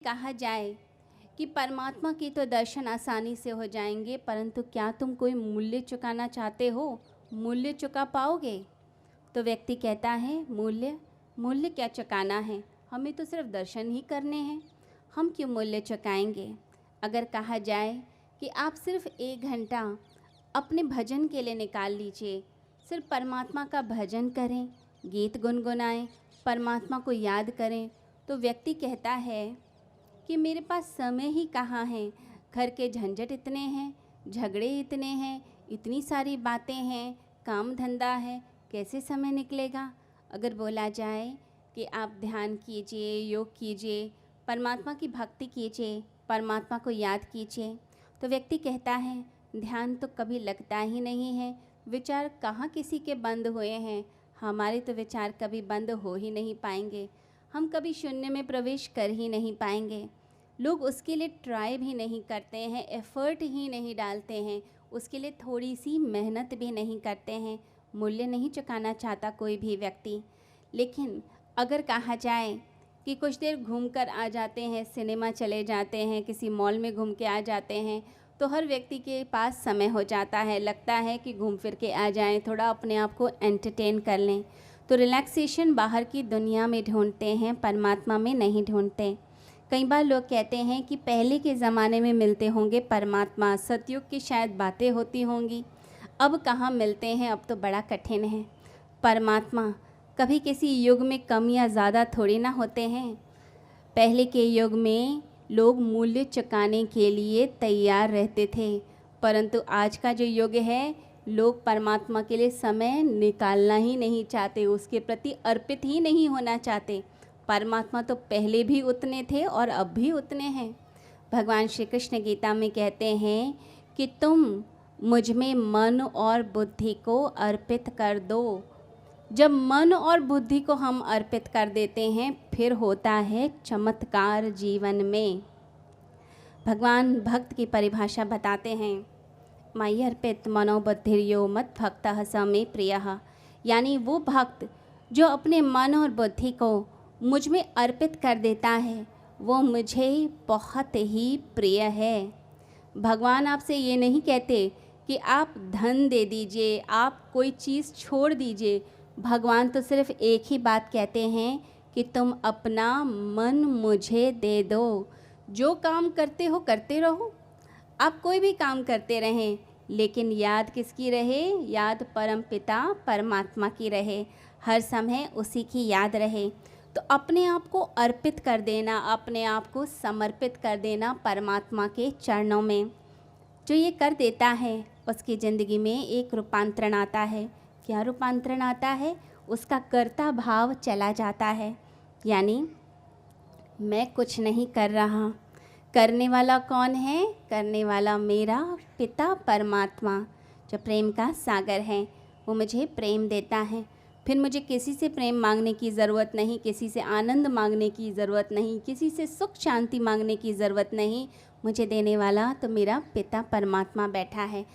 कहा जाए कि परमात्मा के तो दर्शन आसानी से हो जाएंगे, परंतु क्या तुम कोई मूल्य चुकाना चाहते हो? मूल्य चुका पाओगे? तो व्यक्ति कहता है, मूल्य मूल्य क्या चुकाना है, हमें तो सिर्फ दर्शन ही करने हैं, हम क्यों मूल्य चुकाएंगे। अगर कहा जाए कि आप सिर्फ 1 घंटा अपने भजन के लिए निकाल लीजिए, सिर्फ परमात्मा का भजन करें, गीत गुनगुनाएं, परमात्मा को याद करें, तो व्यक्ति कहता है कि मेरे पास समय ही कहाँ है, घर के झंझट इतने हैं, झगड़े इतने हैं, इतनी सारी बातें हैं, काम धंधा है, कैसे समय निकलेगा। अगर बोला जाए कि आप ध्यान कीजिए, योग कीजिए, परमात्मा की भक्ति कीजिए, परमात्मा को याद कीजिए, तो व्यक्ति कहता है ध्यान तो कभी लगता ही नहीं है, विचार कहाँ किसी के बंद हुए हैं, हमारे तो विचार कभी बंद हो ही नहीं पाएंगे, हम कभी शून्य में प्रवेश कर ही नहीं पाएंगे। लोग उसके लिए ट्राई भी नहीं करते हैं, एफ़र्ट ही नहीं डालते हैं, उसके लिए थोड़ी सी मेहनत भी नहीं करते हैं। मूल्य नहीं चुकाना चाहता कोई भी व्यक्ति। लेकिन अगर कहा जाए कि कुछ देर घूमकर आ जाते हैं, सिनेमा चले जाते हैं, किसी मॉल में घूम के आ जाते हैं, तो हर व्यक्ति के पास समय हो जाता है, लगता है कि घूम फिर के आ जाएं, थोड़ा अपने आप को एंटरटेन कर लें। तो रिलैक्सेशन बाहर की दुनिया में ढूंढते हैं, परमात्मा में नहीं ढूंढते। कई बार लोग कहते हैं कि पहले के ज़माने में मिलते होंगे परमात्मा, सतयुग की शायद बातें होती होंगी, अब कहाँ मिलते हैं, अब तो बड़ा कठिन है। परमात्मा कभी किसी युग में कम या ज़्यादा थोड़ी ना होते हैं। पहले के युग में लोग मूल्य चुकाने के लिए तैयार रहते थे, परंतु आज का जो युग है, लोग परमात्मा के लिए समय निकालना ही नहीं चाहते, उसके प्रति अर्पित ही नहीं होना चाहते। परमात्मा तो पहले भी उतने थे और अब भी उतने हैं। भगवान श्री कृष्ण गीता में कहते हैं कि तुम मुझ में मन और बुद्धि को अर्पित कर दो। जब मन और बुद्धि को हम अर्पित कर देते हैं, फिर होता है चमत्कार जीवन में। भगवान भक्त की परिभाषा बताते हैं, मयि अर्पित मनो बुद्धिर्यो मत भक्तः स मे प्रियः। यानी वो भक्त जो अपने मन और बुद्धि को मुझ में अर्पित कर देता है, वो मुझे बहुत ही प्रिय है। भगवान आपसे ये नहीं कहते कि आप धन दे दीजिए, आप कोई चीज़ छोड़ दीजिए। भगवान तो सिर्फ एक ही बात कहते हैं कि तुम अपना मन मुझे दे दो। जो काम करते हो करते रहो, आप कोई भी काम करते रहें, लेकिन याद किसकी रहे? याद परम पिता परमात्मा की रहे, हर समय उसी की याद रहे। तो अपने आप को अर्पित कर देना, अपने आप को समर्पित कर देना परमात्मा के चरणों में। जो ये कर देता है, उसकी ज़िंदगी में एक रूपांतरण आता है। क्या रूपांतरण आता है? उसका कर्ता भाव चला जाता है। यानी मैं कुछ नहीं कर रहा, करने वाला कौन है? करने वाला मेरा पिता परमात्मा, जो प्रेम का सागर है, वो मुझे प्रेम देता है। फिर मुझे किसी से प्रेम मांगने की ज़रूरत नहीं, किसी से आनंद मांगने की ज़रूरत नहीं, किसी से सुख शांति मांगने की ज़रूरत नहीं। मुझे देने वाला तो मेरा पिता परमात्मा बैठा है।